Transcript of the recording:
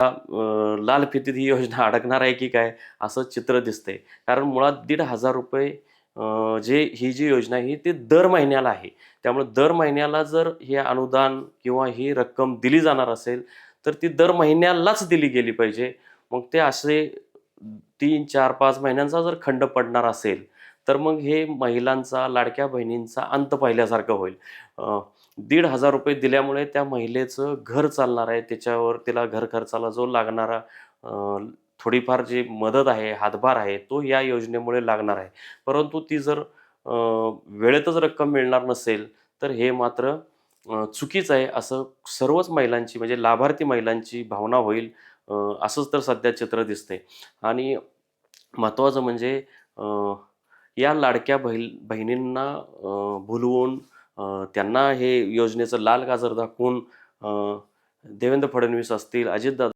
लाल फितीत ही योजना अडकणार आहे की काय असं चित्र दिसतंय. कारण मुळात ₹1,500 जे ही जी योजना आहे ती दर महिन्याला आहे. त्यामुळे दर महिन्याला जर हे अनुदान किंवा ही रक्कम दिली जाणार असेल, तर ती दर महिन्यालाच दिली गेली पाहिजे. मग ते असे 3, 4, 5 महिन्यांचा जर खंड पडणार असेल, तर मग हे महिलांचा, लाडक्या बहिणींचा अंत पाहिल्यासारखं होईल. ₹1,500 दिल्यामुळे त्या महिलेचं घर चालणार आहे. त्याच्यावर तिला घर खर्चाला जो लागणारा थोडीफार जी मदत आहे, हातभार आहे, तो या योजनेमुळे लागणार आहे. परंतु ती जर वेळेतच रक्कम मिळणार नसेल, तर हे मात्र चुकीचं आहे असं सर्वच महिलांची म्हणजे लाभार्थी महिलांची भावना होईल. असंच तर सध्या चित्र दिसतंय. आणि महत्त्वाचं म्हणजे अ, या लाडक्या बहिणींना भुलवून त्यांना हे योजनेचं लाल गाजर दाखवून देवेंद्र फडणवीस असतील, अजितदादा